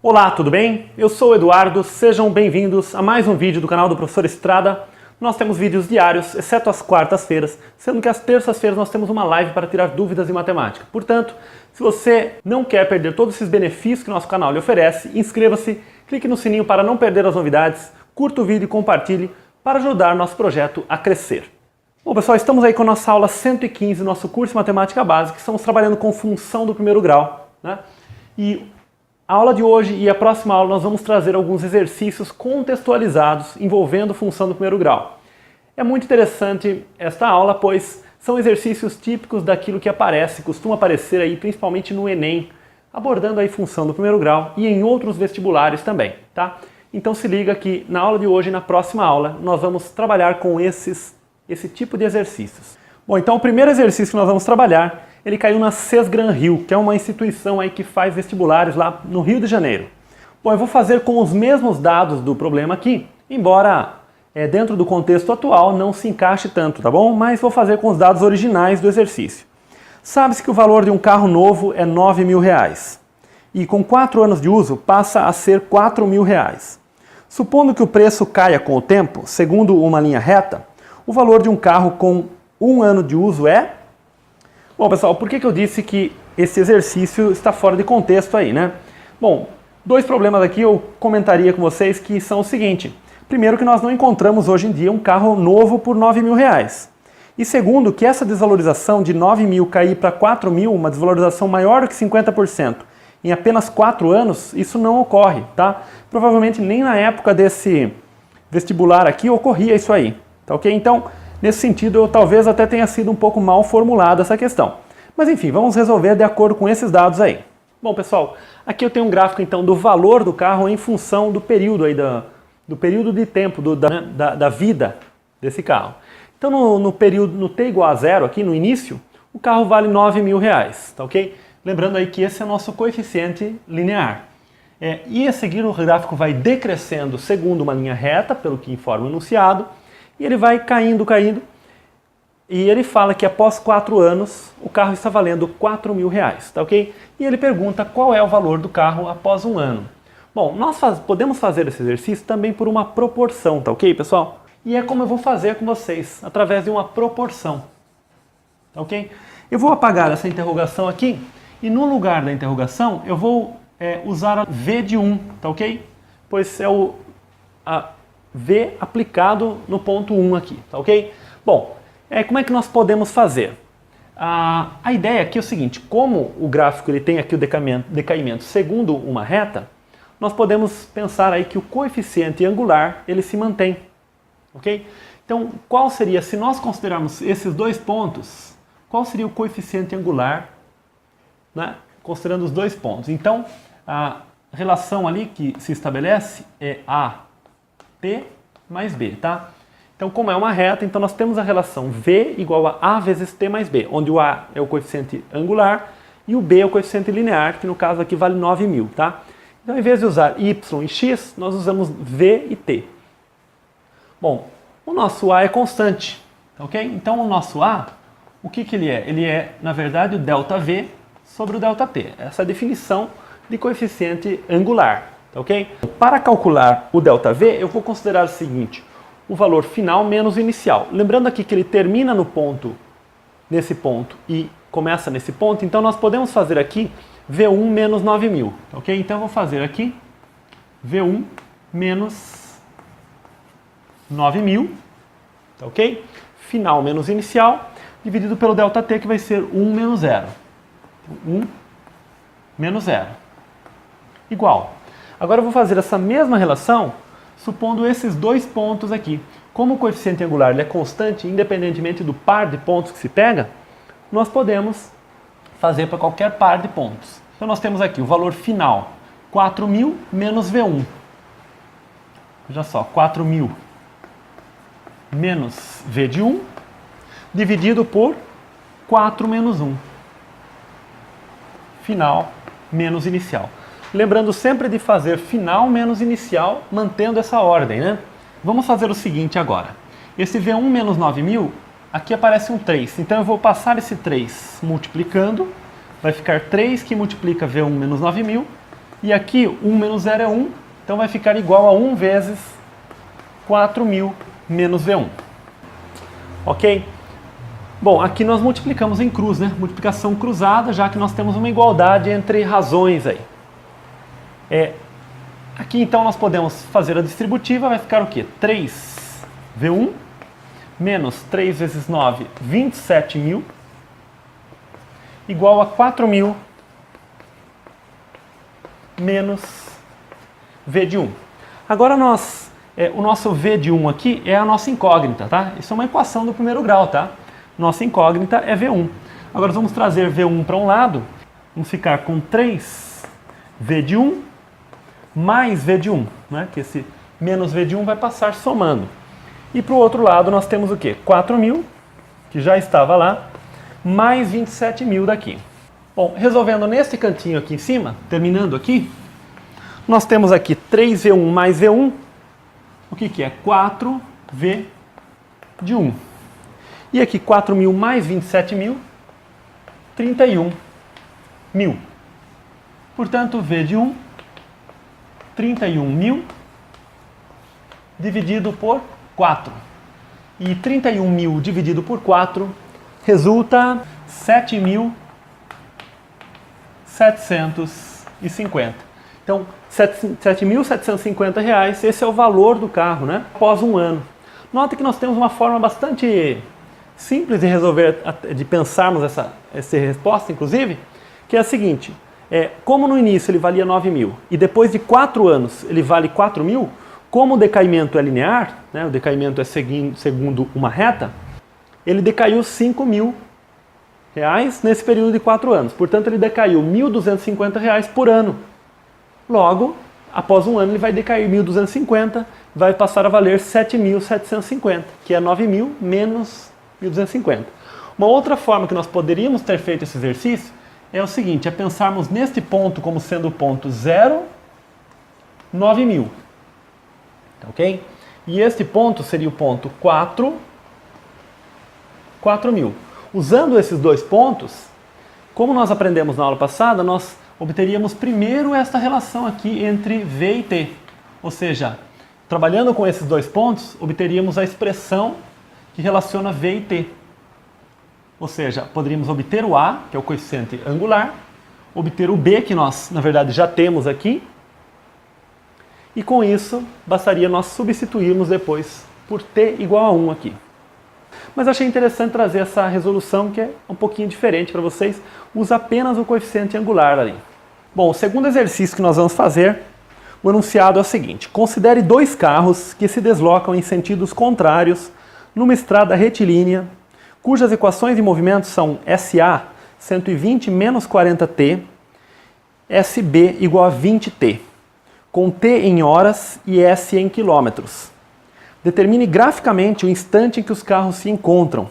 Olá, tudo bem? Eu sou o Eduardo, sejam bem-vindos a mais um vídeo do canal do Professor Estrada. Nós temos vídeos diários, exceto às quartas-feiras, sendo que às terças-feiras nós temos uma live para tirar dúvidas em matemática. Portanto, se você não quer perder todos esses benefícios que nosso canal lhe oferece, inscreva-se, clique no sininho para não perder as novidades, curta o vídeo e compartilhe para ajudar nosso projeto a crescer. Bom, pessoal, estamos aí com a nossa aula 115 do nosso curso de Matemática Básica. Estamos trabalhando com função do primeiro grau, né? E a aula de hoje e a próxima aula nós vamos trazer alguns exercícios contextualizados envolvendo função do primeiro grau. É muito interessante esta aula, pois são exercícios típicos daquilo que costuma aparecer aí principalmente no Enem, abordando aí função do primeiro grau e em outros vestibulares também, tá? Então se liga que na aula de hoje e na próxima aula nós vamos trabalhar com esse tipo de exercícios. Bom, então o primeiro exercício que nós vamos trabalhar, ele caiu na CES Gran Rio, que é uma instituição aí que faz vestibulares lá no Rio de Janeiro. Bom, eu vou fazer com os mesmos dados do problema aqui, embora dentro do contexto atual não se encaixe tanto, tá bom? Mas vou fazer com os dados originais do exercício. Sabe-se que o valor de um carro novo é R$9.000 e com 4 anos de uso passa a ser R$4.000. Supondo que o preço caia com o tempo, segundo uma linha reta, o valor de um carro com 1 ano de uso é... Bom, pessoal, por que eu disse que esse exercício está fora de contexto aí, né? Bom, dois problemas aqui eu comentaria com vocês que são o seguinte. Primeiro, que nós não encontramos hoje em dia um carro novo por R$9.000. E segundo, que essa desvalorização de 9.000 cair para 4.000, uma desvalorização maior do que 50%, em apenas 4 anos, isso não ocorre, tá? Provavelmente nem na época desse vestibular aqui ocorria isso aí, tá ok? Então, nesse sentido, talvez até tenha sido um pouco mal formulada essa questão. Mas enfim, vamos resolver de acordo com esses dados aí. Bom, pessoal, aqui eu tenho um gráfico então do valor do carro em função do período aí, do período de tempo, da vida desse carro. Então no período, no t igual a 0 aqui no início, o carro vale R$9.000, tá ok? Lembrando aí que esse é o nosso coeficiente linear. E a seguir o gráfico vai decrescendo segundo uma linha reta, pelo que informa o enunciado, e ele vai caindo, e ele fala que após 4 anos o carro está valendo R$4.000, tá ok? E ele pergunta qual é o valor do carro após 1 ano. Bom, nós podemos fazer esse exercício também por uma proporção, tá ok, pessoal? E é como eu vou fazer com vocês, através de uma proporção, tá ok? Eu vou apagar essa interrogação aqui, e no lugar da interrogação eu vou usar a V de 1, tá ok? Pois é a V aplicado no ponto 1 aqui, tá ok? Bom, como é que nós podemos fazer? A ideia aqui é o seguinte, como o gráfico ele tem aqui o decaimento segundo uma reta, nós podemos pensar aí que o coeficiente angular ele se mantém, ok? Então, qual seria, se nós considerarmos esses dois pontos, qual seria o coeficiente angular, né, considerando os dois pontos? Então, a relação ali que se estabelece é T mais B, tá? Então, como é uma reta, então nós temos a relação V igual a A vezes T mais B, onde o A é o coeficiente angular e o B é o coeficiente linear, que no caso aqui vale 9.000, tá? Então, em vez de usar Y e X, nós usamos V e T. Bom, o nosso A é constante, ok? Então, o nosso A, o que ele é? Ele é, na verdade, o ΔV sobre o ΔT. Essa é a definição de coeficiente angular. Tá ok? Para calcular o ΔV, eu vou considerar o seguinte, o valor final menos o inicial. Lembrando aqui que ele termina no ponto, nesse ponto, e começa nesse ponto, então nós podemos fazer aqui V1 menos 9.000. Tá ok? Então eu vou fazer aqui V1 menos 9.000, tá ok? Final menos inicial, dividido pelo ΔT, que vai ser 1 menos 0. Então, 1 menos 0. Igual. Agora eu vou fazer essa mesma relação, supondo esses dois pontos aqui. Como o coeficiente angular ele é constante, independentemente do par de pontos que se pega, nós podemos fazer para qualquer par de pontos. Então nós temos aqui o valor final, 4.000 menos V1. Veja só, 4.000 menos V de 1, dividido por 4 menos 1. Final menos inicial. Lembrando sempre de fazer final menos inicial, mantendo essa ordem, né? Vamos fazer o seguinte agora. Esse V1 menos 9.000, aqui aparece um 3. Então eu vou passar esse 3 multiplicando. Vai ficar 3 que multiplica V1 menos 9.000, E aqui 1 menos 0 é 1, então vai ficar igual a 1 vezes 4.000 menos V1. Ok? Bom, aqui nós multiplicamos em cruz, né? Multiplicação cruzada, já que nós temos uma igualdade entre razões aí. Aqui então nós podemos fazer a distributiva, vai ficar o quê? 3V1 menos 3 vezes 9, 27.000, igual a 4.000 menos V de 1. Agora o nosso V de 1 aqui é a nossa incógnita, tá? Isso é uma equação do primeiro grau, tá? Nossa incógnita é V1. Agora vamos trazer V1 para um lado, vamos ficar com 3V de 1 mais V de 1, né? Que esse menos V de 1 vai passar somando. E para o outro lado nós temos o quê? 4.000, que já estava lá, mais 27.000 daqui. Bom, resolvendo nesse cantinho aqui em cima, terminando aqui, nós temos aqui 3V1 mais V1, o que é? 4V de 1. E aqui 4.000 mais 27.000, 31.000. Portanto, V de 1, 31.000 dividido por 4. E 31.000 dividido por 4 resulta 7.750. Então, R$ 7.750, esse é o valor do carro, né? Após um ano. Nota que nós temos uma forma bastante simples de resolver, de pensarmos essa resposta, inclusive, que é a seguinte: como no início ele valia 9.000 e depois de 4 anos ele vale 4.000, como o decaimento é linear, né, o decaimento é segundo uma reta, ele decaiu 5.000 reais nesse período de 4 anos. Portanto, ele decaiu R$ 1.250 por ano. Logo, após um ano ele vai decair 1.250, vai passar a valer 7.750, que é 9.000 menos 1.250. Uma outra forma que nós poderíamos ter feito esse exercício é o seguinte: é pensarmos neste ponto como sendo o ponto 0, 9.000. Ok? E este ponto seria o ponto 4, 4.000. Usando esses dois pontos, como nós aprendemos na aula passada, nós obteríamos primeiro esta relação aqui entre V e T. Ou seja, trabalhando com esses dois pontos, obteríamos a expressão que relaciona V e T. Ou seja, poderíamos obter o A, que é o coeficiente angular, obter o B, que nós, na verdade, já temos aqui, e com isso, bastaria nós substituirmos depois por T igual a 1 aqui. Mas achei interessante trazer essa resolução que é um pouquinho diferente para vocês. Usa apenas o coeficiente angular ali. Bom, o segundo exercício que nós vamos fazer, o enunciado é o seguinte: considere dois carros que se deslocam em sentidos contrários numa estrada retilínea, cujas equações de movimento são SA 120 menos 40T, SB igual a 20T, com T em horas e S em quilômetros. Determine graficamente o instante em que os carros se encontram.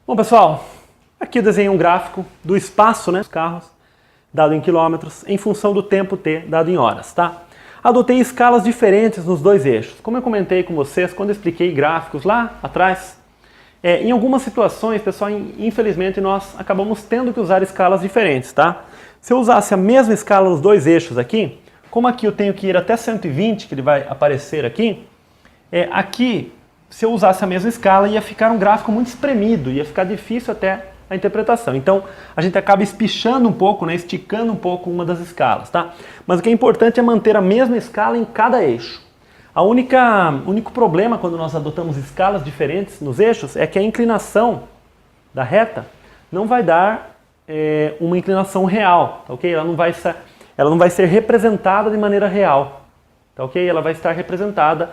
Bom, pessoal, aqui eu desenhei um gráfico do espaço, né, dos carros, dado em quilômetros, em função do tempo T, dado em horas, tá? Adotei escalas diferentes nos dois eixos. Como eu comentei com vocês quando eu expliquei gráficos lá atrás, em algumas situações, pessoal, infelizmente nós acabamos tendo que usar escalas diferentes, tá? Se eu usasse a mesma escala nos dois eixos aqui, como aqui eu tenho que ir até 120, que ele vai aparecer aqui, aqui, se eu usasse a mesma escala, ia ficar um gráfico muito espremido, ia ficar difícil até a interpretação. Então, a gente acaba espichando um pouco, né, esticando um pouco uma das escalas, tá? Mas o que é importante é manter a mesma escala em cada eixo. O único problema quando nós adotamos escalas diferentes nos eixos é que a inclinação da reta não vai dar uma inclinação real, tá, ok? Ela não vai ser representada de maneira real, tá, ok? Ela vai estar representada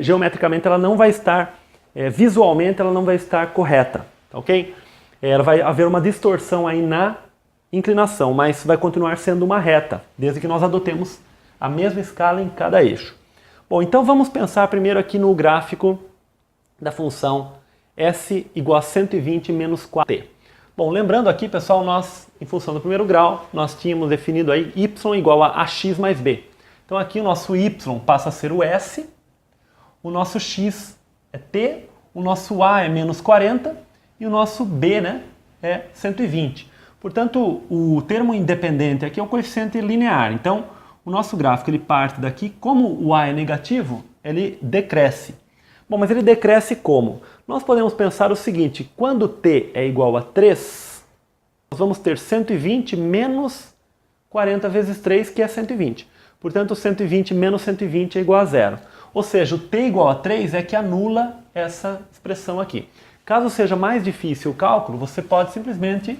geometricamente, ela não vai estar, visualmente ela não vai estar correta, tá, ok? Ela vai haver uma distorção aí na inclinação, mas vai continuar sendo uma reta, desde que nós adotemos a mesma escala em cada eixo. Bom, então vamos pensar primeiro aqui no gráfico da função S igual a 120 menos 4t. Bom, lembrando aqui, pessoal, nós, em função do primeiro grau, nós tínhamos definido aí y igual a ax mais b. Então aqui o nosso y passa a ser o S, o nosso x é t, o nosso a é menos 40 e o nosso b, né, é 120. Portanto, o termo independente aqui é o coeficiente linear. Então, o nosso gráfico ele parte daqui, como o A é negativo, ele decresce. Bom, mas ele decresce como? Nós podemos pensar o seguinte, quando t é igual a 3, nós vamos ter 120 menos 40 vezes 3, que é 120. Portanto, 120 menos 120 é igual a 0. Ou seja, o t igual a 3 é que anula essa expressão aqui. Caso seja mais difícil o cálculo, você pode simplesmente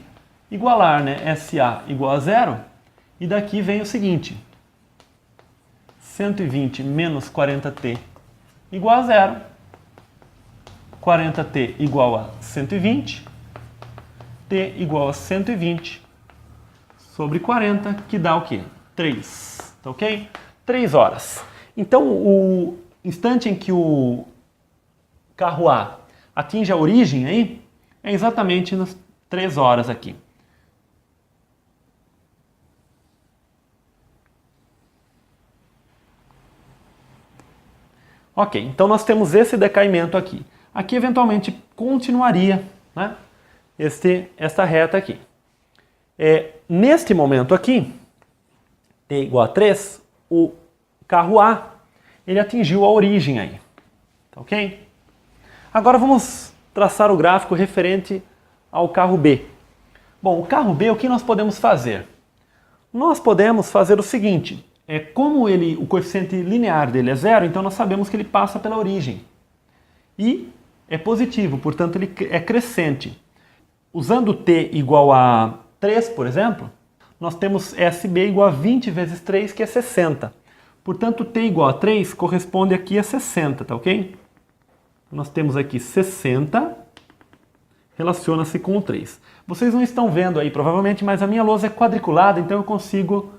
igualar, né? SA igual a 0, e daqui vem o seguinte, 120 menos 40t igual a 0, 40t igual a 120, t igual a 120 sobre 40, que dá o quê? 3, tá ok? 3 horas. Então, o instante em que o carro A atinge a origem aí, é exatamente nas 3 horas aqui. Ok, então nós temos esse decaimento aqui. Aqui, eventualmente, continuaria, né, esta reta aqui. Neste momento aqui, t igual a 3, o carro A, ele atingiu a origem aí. Tá ok? Agora vamos traçar o gráfico referente ao carro B. Bom, o carro B, o que nós podemos fazer? Nós podemos fazer o seguinte, como o coeficiente linear dele é 0, então nós sabemos que ele passa pela origem. E é positivo, portanto ele é crescente. Usando t igual a 3, por exemplo, nós temos SB igual a 20 vezes 3, que é 60. Portanto, t igual a 3 corresponde aqui a 60, tá ok? Nós temos aqui 60, relaciona-se com o 3. Vocês não estão vendo aí, provavelmente, mas a minha lousa é quadriculada, então eu consigo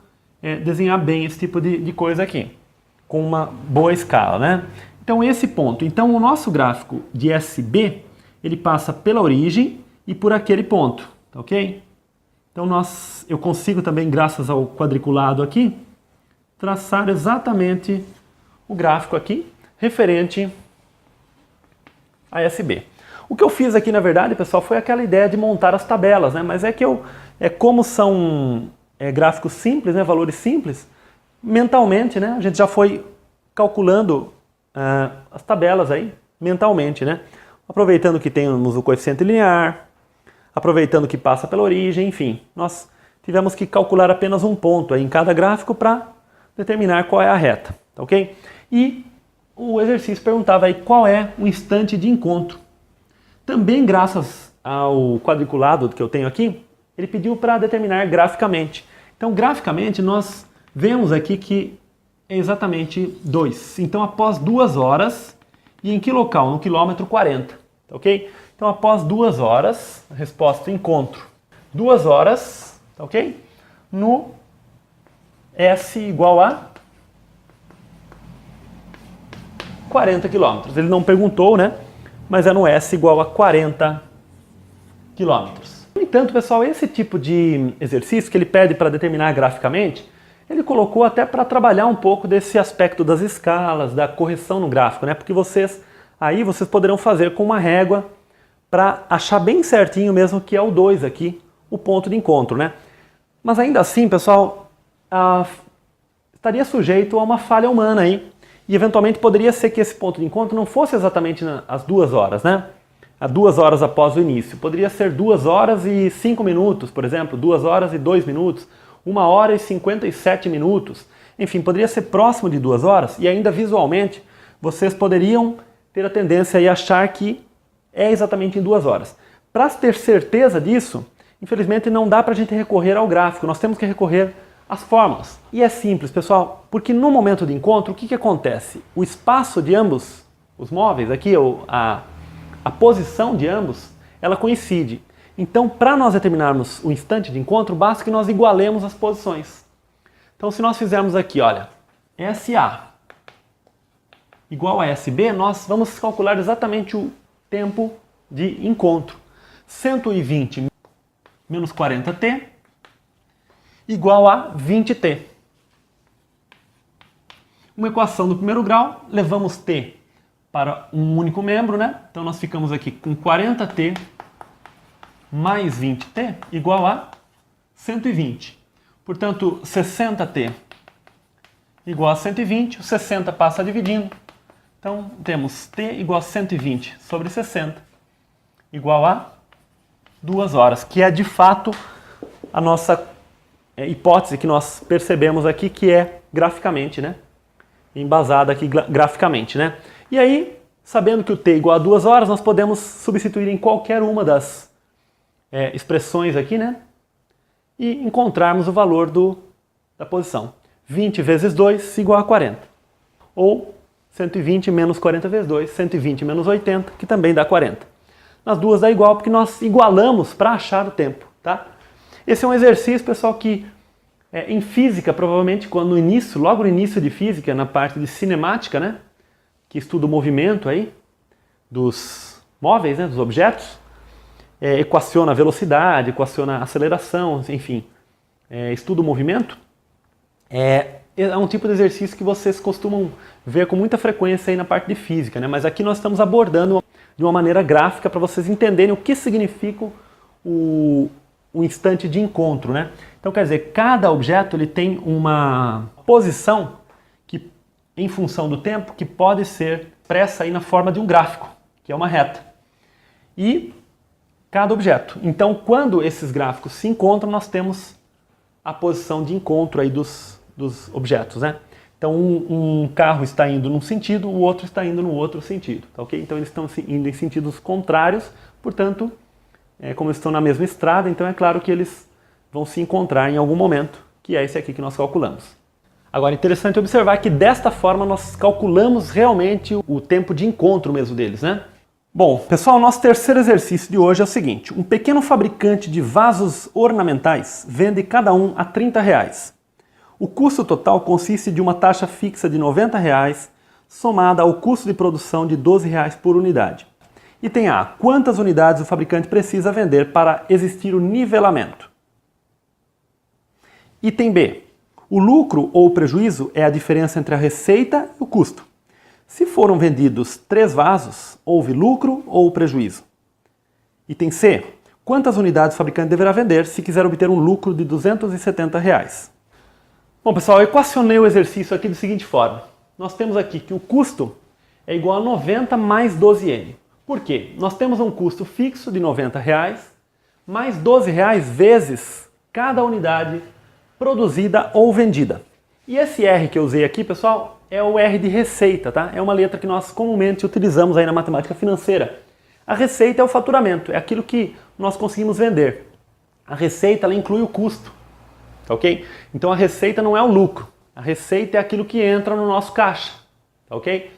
desenhar bem esse tipo de coisa aqui, com uma boa escala, né? Então, esse ponto. Então, o nosso gráfico de SB, ele passa pela origem e por aquele ponto, tá ok? Então, eu consigo também, graças ao quadriculado aqui, traçar exatamente o gráfico aqui, referente a SB. O que eu fiz aqui, na verdade, pessoal, foi aquela ideia de montar as tabelas, né? Mas como são gráficos simples, né? Valores simples, mentalmente, né? A gente já foi calculando as tabelas aí, mentalmente, né? Aproveitando que temos o coeficiente linear, aproveitando que passa pela origem, enfim. Nós tivemos que calcular apenas um ponto aí em cada gráfico para determinar qual é a reta, tá ok? E o exercício perguntava aí qual é o instante de encontro. Também graças ao quadriculado que eu tenho aqui, ele pediu para determinar graficamente. Então, graficamente, nós vemos aqui que é exatamente 2. Então, após 2 horas, e em que local? No quilômetro 40, tá ok? Então, após 2 horas, a resposta encontro. 2 horas, tá ok? No S igual a 40 km. Ele não perguntou, né? Mas é no S igual a 40 km. No entanto, pessoal, esse tipo de exercício que ele pede para determinar graficamente, ele colocou até para trabalhar um pouco desse aspecto das escalas, da correção no gráfico, né? Porque vocês poderão fazer com uma régua para achar bem certinho mesmo que é o 2 aqui, o ponto de encontro, né? Mas ainda assim, pessoal, estaria sujeito a uma falha humana aí. E eventualmente poderia ser que esse ponto de encontro não fosse exatamente às 2 horas, né? A 2 horas após o início. Poderia ser 2 horas e 5 minutos, por exemplo, 2 horas e 2 minutos, 1 hora e 57 minutos. Enfim, poderia ser próximo de 2 horas e ainda visualmente vocês poderiam ter a tendência a achar que é exatamente em 2 horas. Para ter certeza disso, infelizmente não dá para a gente recorrer ao gráfico, nós temos que recorrer às fórmulas. E é simples, pessoal, porque no momento de encontro, o que acontece? O espaço de ambos os móveis, aqui a posição de ambos, ela coincide. Então, para nós determinarmos o instante de encontro, basta que nós igualemos as posições. Então, se nós fizermos aqui, olha, SA igual a SB, nós vamos calcular exatamente o tempo de encontro. 120 menos 40t igual a 20t. Uma equação do primeiro grau, levamos t para um único membro, né? Então nós ficamos aqui com 40t mais 20t igual a 120. Portanto, 60t igual a 120, o 60 passa dividindo. Então, temos t igual a 120 sobre 60, igual a 2 horas, que é de fato a nossa hipótese que nós percebemos aqui, que é graficamente, né? Embasada aqui graficamente, né? E aí, sabendo que o t é igual a 2 horas, nós podemos substituir em qualquer uma das expressões aqui, né? E encontrarmos o valor da posição. 20 vezes 2 igual a 40. Ou 120 menos 40 vezes 2, 120 menos 80, que também dá 40. Nas duas dá igual, porque nós igualamos para achar o tempo, tá? Esse é um exercício, pessoal, que em física, provavelmente, quando logo no início de física, na parte de cinemática, né? Que estuda o movimento aí dos móveis, né? Dos objetos, equaciona a velocidade, equaciona a aceleração, enfim, estuda o movimento. É um tipo de exercício que vocês costumam ver com muita frequência aí na parte de física, né? Mas aqui nós estamos abordando de uma maneira gráfica para vocês entenderem o que significa o instante de encontro, né? Então, quer dizer, cada objeto ele tem uma posição que, em função do tempo, que pode ser expressa aí na forma de um gráfico, que é uma reta. E cada objeto. Então, quando esses gráficos se encontram, nós temos a posição de encontro aí dos objetos, né? Então, um carro está indo num sentido, o outro está indo no outro sentido, tá ok? Então, eles estão indo em sentidos contrários, portanto, como eles estão na mesma estrada, então é claro que eles vão se encontrar em algum momento, que é esse aqui que nós calculamos. Agora, interessante observar que desta forma nós calculamos realmente o tempo de encontro mesmo deles, né? Bom, pessoal, nosso terceiro exercício de hoje é o seguinte: um pequeno fabricante de vasos ornamentais vende cada um a R$30. O custo total consiste de uma taxa fixa de R$90 somada ao custo de produção de R$12 por unidade. Item A. Quantas unidades o fabricante precisa vender para existir o nivelamento? Item B. O lucro ou o prejuízo é a diferença entre a receita e o custo. Se foram vendidos 3 vasos, houve lucro ou prejuízo? Item C. Quantas unidades o fabricante deverá vender se quiser obter um lucro de R$270? Bom, pessoal, eu equacionei o exercício aqui da seguinte forma. Nós temos aqui que o custo é igual a 90 mais 12N. Por quê? Nós temos um custo fixo de R$90 mais R$12 vezes cada unidade produzida ou vendida. E esse R que eu usei aqui, pessoal, é o R de receita, tá? É uma letra que nós comumente utilizamos aí na matemática financeira. A receita é o faturamento, é aquilo que nós conseguimos vender. A receita, ela inclui o custo, tá ok? Então a receita não é o lucro, a receita é aquilo que entra no nosso caixa, tá ok?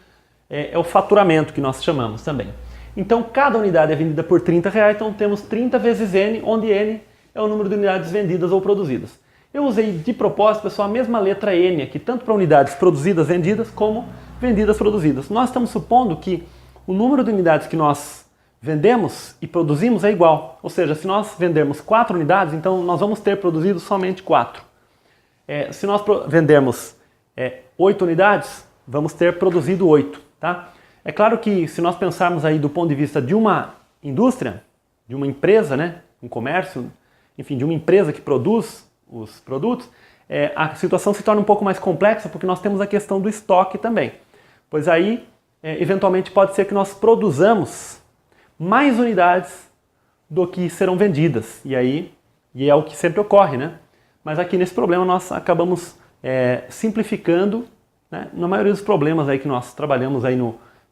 É o faturamento que nós chamamos também. Então cada unidade é vendida por R$30, então temos 30 vezes N, onde N é o número de unidades vendidas ou produzidas. Eu usei de propósito, pessoal, a mesma letra N aqui, tanto para unidades produzidas, vendidas, como vendidas, produzidas. Nós estamos supondo que o número de unidades que nós vendemos e produzimos é igual. Ou seja, se nós vendermos 4 unidades, então nós vamos ter produzido somente 4. Se nós vendermos 8 unidades, vamos ter produzido 8. Tá? É claro que se nós pensarmos aí do ponto de vista de uma indústria, de uma empresa, né, um comércio, enfim, de uma empresa que produz os produtos, a situação se torna um pouco mais complexa porque nós temos a questão do estoque também. Pois aí, eventualmente pode ser que nós produzamos mais unidades do que serão vendidas. E é o que sempre ocorre, né? Mas aqui nesse problema nós acabamos simplificando, né? Na maioria dos problemas aí que nós trabalhamos aí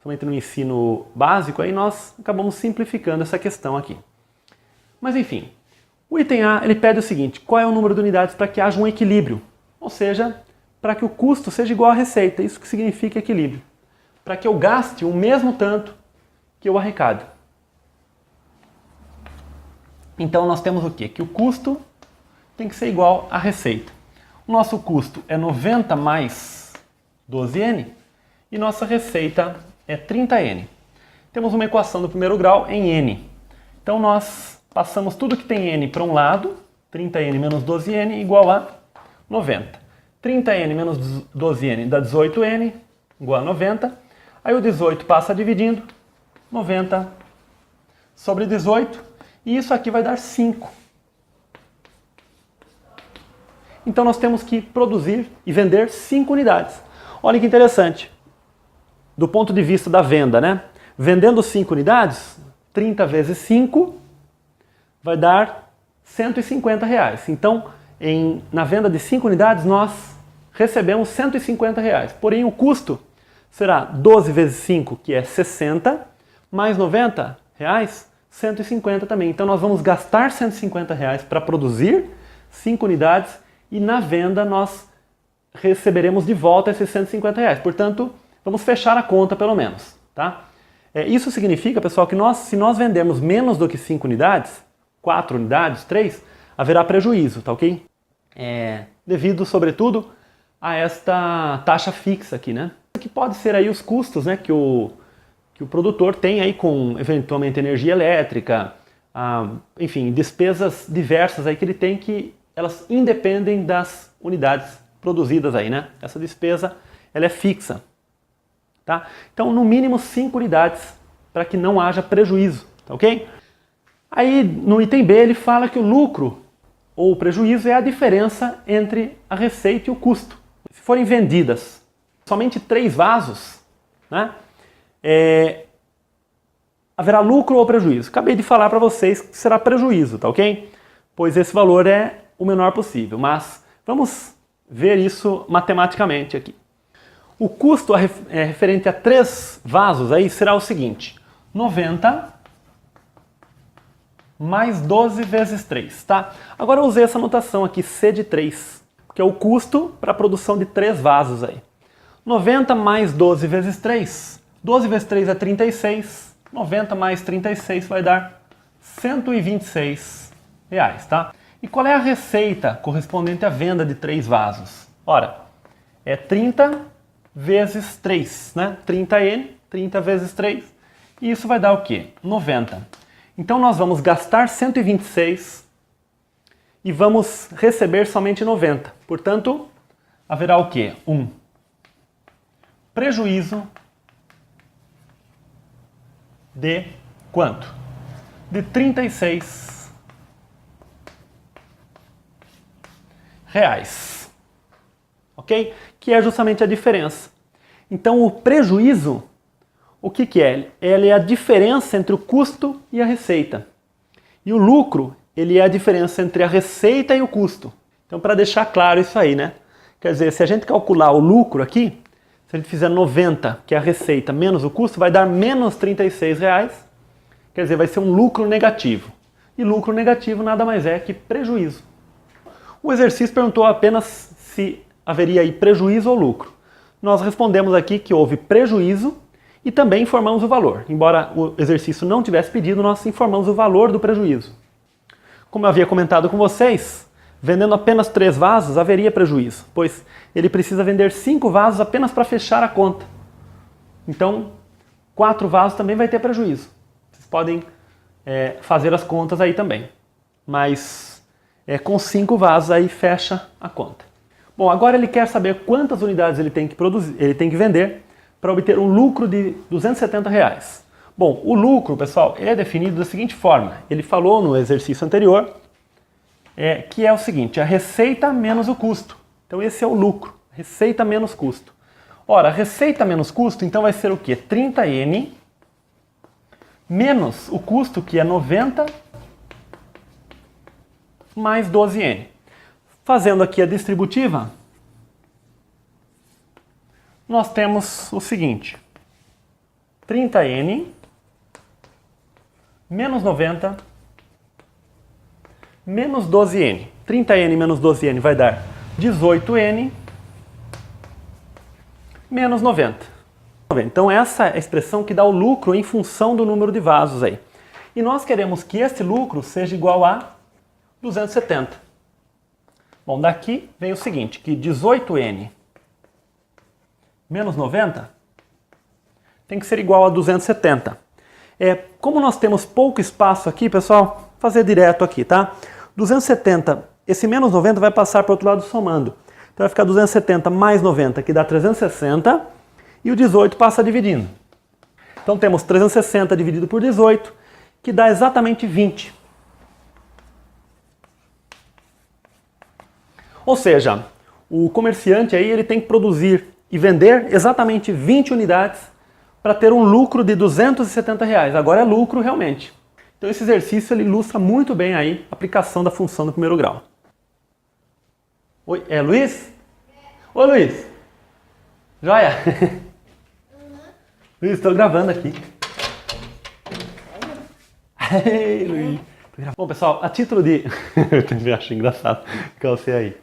somente no ensino básico, aí nós acabamos simplificando essa questão aqui. Mas enfim, o item A ele pede o seguinte: qual é o número de unidades para que haja um equilíbrio? Ou seja, para que o custo seja igual à receita, isso que significa equilíbrio. Para que eu gaste o mesmo tanto que eu arrecado. Então nós temos o quê? Que o custo tem que ser igual à receita. O nosso custo é 90 mais 12N e nossa receita é 30N. Temos uma equação do primeiro grau em N. Então nós passamos tudo que tem N para um lado, 30N menos 12N igual a 90. 30N menos 12N dá 18N, igual a 90. Aí o 18 passa dividindo, 90 sobre 18, e isso aqui vai dar 5. Então nós temos que produzir e vender 5 unidades. Olha que interessante. Do ponto de vista da venda, né? Vendendo 5 unidades, 30 vezes 5 vai dar R$150. Então, na venda de 5 unidades, nós recebemos R$150. Porém, o custo será 12 vezes 5, que é 60, mais R$90, 150 também. Então, nós vamos gastar R$150 para produzir 5 unidades e na venda nós receberemos de volta esses R$150. Portanto, vamos fechar a conta pelo menos, tá? Isso significa, pessoal, que se nós vendermos menos do que 5 unidades, 4 unidades, 3, haverá prejuízo, tá ok? Devido, sobretudo, a esta taxa fixa aqui, né? Que pode ser aí os custos, né, que o produtor tem aí com, eventualmente, energia elétrica, enfim, despesas diversas aí que ele tem que elas independem das unidades produzidas aí, né? Essa despesa, ela é fixa, tá? Então, no mínimo 5 unidades para que não haja prejuízo, tá ok? Aí, no item B, ele fala que o lucro ou o prejuízo é a diferença entre a receita e o custo. Se forem vendidas somente 3 vasos, né, haverá lucro ou prejuízo. Acabei de falar para vocês que será prejuízo, tá ok? Pois esse valor é o menor possível, mas vamos ver isso matematicamente aqui. O custo referente a 3 vasos aí será o seguinte: 90 mais 12 vezes 3, tá? Agora eu usei essa notação aqui, C de 3, que é o custo para a produção de 3 vasos aí. 90 mais 12 vezes 3, 12 vezes 3 é 36, 90 mais 36 vai dar R$126, tá? E qual é a receita correspondente à venda de 3 vasos? Ora, é 30 vezes 3, né? 30N, 30 vezes 3, e isso vai dar o quê? 90. Então nós vamos gastar 126 e vamos receber somente 90. Portanto, haverá o quê? Um prejuízo de quanto? De R$36. Ok? Que é justamente a diferença. Então o prejuízo, o que é? Ele é a diferença entre o custo e a receita. E o lucro, ele é a diferença entre a receita e o custo. Então, para deixar claro isso aí, né? Quer dizer, se a gente calcular o lucro aqui, se a gente fizer 90, que é a receita, menos o custo, vai dar menos R$36. Quer dizer, vai ser um lucro negativo. E lucro negativo nada mais é que prejuízo. O exercício perguntou apenas se haveria aí prejuízo ou lucro. Nós respondemos aqui que houve prejuízo e também informamos o valor. Embora o exercício não tivesse pedido, nós informamos o valor do prejuízo. Como eu havia comentado com vocês, vendendo apenas 3 vasos haveria prejuízo, pois ele precisa vender 5 vasos apenas para fechar a conta. Então, 4 vasos também vai ter prejuízo. Vocês podem fazer as contas aí também. Mas com 5 vasos aí fecha a conta. Bom, agora ele quer saber quantas unidades ele tem que produzir, ele tem que vender para obter um lucro de R$270. Bom, o lucro, pessoal, é definido da seguinte forma. Ele falou no exercício anterior que é o seguinte: a receita menos o custo. Então esse é o lucro, receita menos custo. Ora, receita menos custo, então vai ser o quê? 30N menos o custo, que é 90, mais 12N. Fazendo aqui a distributiva, nós temos o seguinte: 30N menos 90 menos 12N. 30N menos 12N vai dar 18N menos 90. Então essa é a expressão que dá o lucro em função do número de vasos aí. E nós queremos que este lucro seja igual a 270. Bom, daqui vem o seguinte, que 18N menos 90 tem que ser igual a 270. Como nós temos pouco espaço aqui, pessoal, vou fazer direto aqui, tá? 270, esse menos 90 vai passar para o outro lado somando. Então vai ficar 270 mais 90, que dá 360, e o 18 passa dividindo. Então temos 360 dividido por 18, que dá exatamente 20. Ou seja, o comerciante aí ele tem que produzir e vender exatamente 20 unidades para ter um lucro de R$270. Agora é lucro realmente. Então esse exercício ele ilustra muito bem aí a aplicação da função do primeiro grau. Oi, é Luiz? Oi, Luiz. Joia? Luiz, estou gravando aqui. Ei, Luiz. Bom, pessoal, a título de... Eu também acho engraçado que você aí.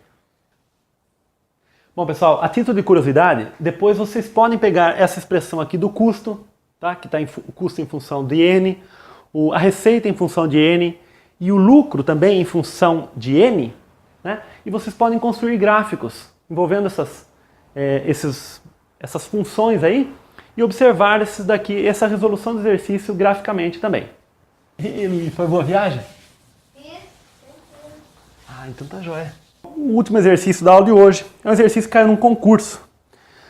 Bom, pessoal, a título de curiosidade, depois vocês podem pegar essa expressão aqui do custo, tá? Que está o custo em função de N, a receita em função de N e o lucro também em função de N, né? E vocês podem construir gráficos envolvendo essas funções aí e observar essa resolução do exercício graficamente também. E Luiz, foi boa viagem? Ah, então tá jóia. O último exercício da aula de hoje é um exercício que caiu num concurso.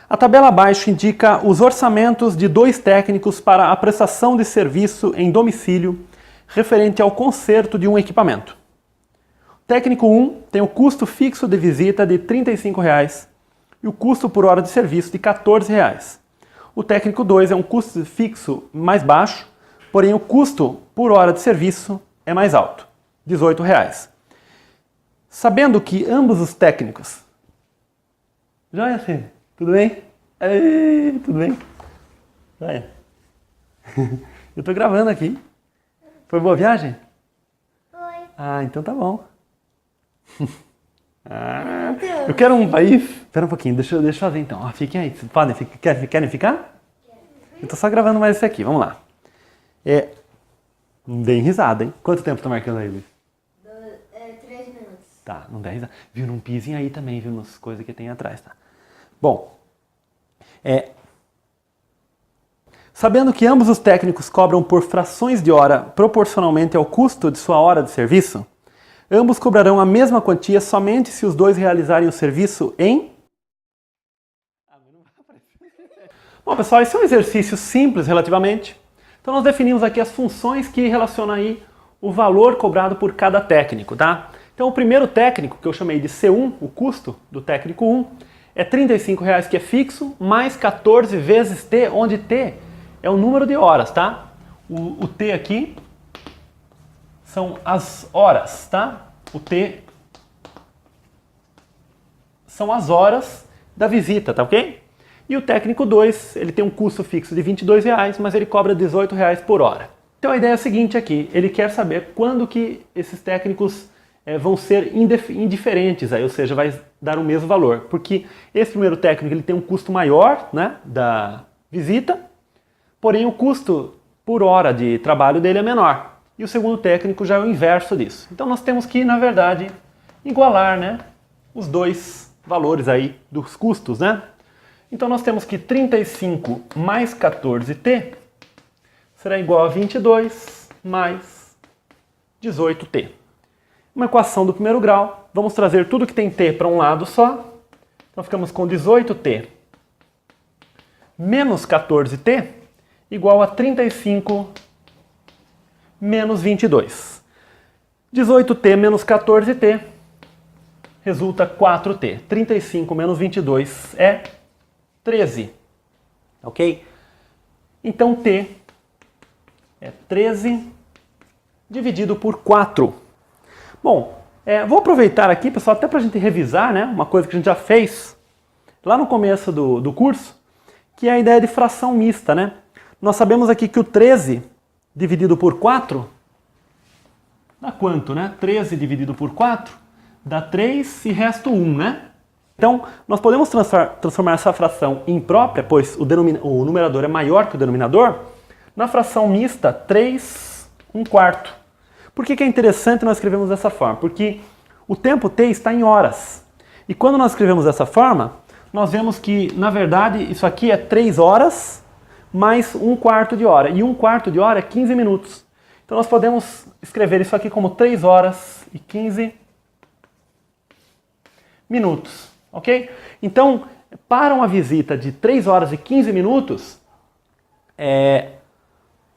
A tabela abaixo indica os orçamentos de 2 técnicos para a prestação de serviço em domicílio referente ao conserto de um equipamento. O técnico 1 tem o custo fixo de visita de R$ 35,00 e o custo por hora de serviço de R$ 14,00. O técnico 2 é um custo fixo mais baixo, porém o custo por hora de serviço é mais alto, R$ 18,00. Sabendo que ambos os técnicos... Joia, filho? Tudo bem? Ei, tudo bem? Joia. Eu tô gravando aqui. Foi boa viagem? Foi. Ah, então tá bom. Eu quero um país... Espera um pouquinho, deixa eu fazer então. Ó, fiquem aí. Querem ficar? Eu tô só gravando mais esse aqui, vamos lá. Não dei risada, hein? Quanto tempo tá marcando aí, Luiz? 3 minutos. Tá, não dá risada. Viu, não pisem aí também, viu, nas coisas que tem atrás, tá? Bom, sabendo que ambos os técnicos cobram por frações de hora proporcionalmente ao custo de sua hora de serviço, ambos cobrarão a mesma quantia somente se os dois realizarem o serviço em... Bom, pessoal, esse é um exercício simples relativamente. Então nós definimos aqui as funções que relacionam aí o valor cobrado por cada técnico, tá? Então o primeiro técnico, que eu chamei de C1, o custo do técnico 1, é R$ 35,00 que é fixo, mais 14 vezes T, onde T é o número de horas, tá? O T aqui são as horas, tá? O T são as horas da visita, tá ok? E o técnico 2, ele tem um custo fixo de R$ 22,00, mas ele cobra R$ 18,00 por hora. Então a ideia é a seguinte aqui, ele quer saber quando que esses técnicos vão ser indiferentes, aí, ou seja, vai dar o mesmo valor. Porque esse primeiro técnico ele tem um custo maior, né, da visita, porém o custo por hora de trabalho dele é menor. E o segundo técnico já é o inverso disso. Então nós temos que, na verdade, igualar, né, os dois valores aí dos custos, né? Então nós temos que 35 mais 14t será igual a 22 mais 18t. Uma equação do primeiro grau, vamos trazer tudo que tem t para um lado só. Então ficamos com 18t menos 14t igual a 35 menos 22. 18t menos 14t resulta 4t. 35 menos 22 é 13. Ok? Então t é 13 dividido por 4. Bom, vou aproveitar aqui, pessoal, até para a gente revisar, né, uma coisa que a gente já fez lá no começo do curso, que é a ideia de fração mista, né? Nós sabemos aqui que o 13 dividido por 4 dá quanto, né? 13 dividido por 4 dá 3 e resta 1, né? Então, nós podemos transformar essa fração imprópria, pois o numerador é maior que o denominador, na fração mista 3, 1/4. Por que é interessante nós escrevermos dessa forma? Porque o tempo t está em horas. E quando nós escrevemos dessa forma, nós vemos que, na verdade, isso aqui é 3 horas mais 1/4 de hora. E 1/4 de hora é 15 minutos. Então nós podemos escrever isso aqui como 3 horas e 15 minutos. Ok? Então, para uma visita de 3 horas e 15 minutos, é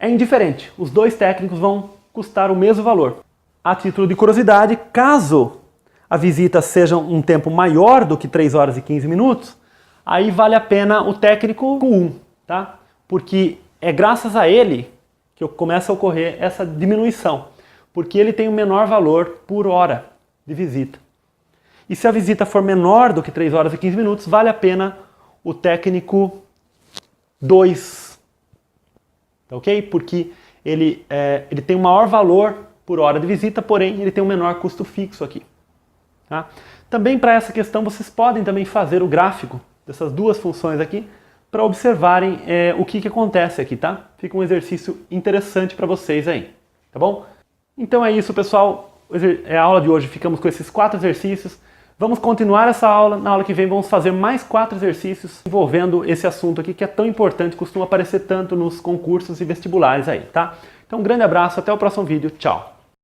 indiferente. Os dois técnicos vão custar o mesmo valor. A título de curiosidade, caso a visita seja um tempo maior do que 3 horas e 15 minutos, aí vale a pena o técnico 1, tá? Porque é graças a ele que começa a ocorrer essa diminuição, porque ele tem um menor valor por hora de visita. E se a visita for menor do que 3 horas e 15 minutos, vale a pena o técnico 2, ok? Porque ele tem um maior valor por hora de visita, porém ele tem um menor custo fixo aqui. Tá? Também para essa questão vocês podem também fazer o gráfico dessas duas funções aqui para observarem o que acontece aqui, tá? Fica um exercício interessante para vocês aí, tá bom? Então é isso, pessoal. A aula de hoje ficamos com esses 4 exercícios. Vamos continuar essa aula. Na aula que vem vamos fazer mais 4 exercícios envolvendo esse assunto aqui que é tão importante, costuma aparecer tanto nos concursos e vestibulares aí, tá? Então um grande abraço, até o próximo vídeo, tchau!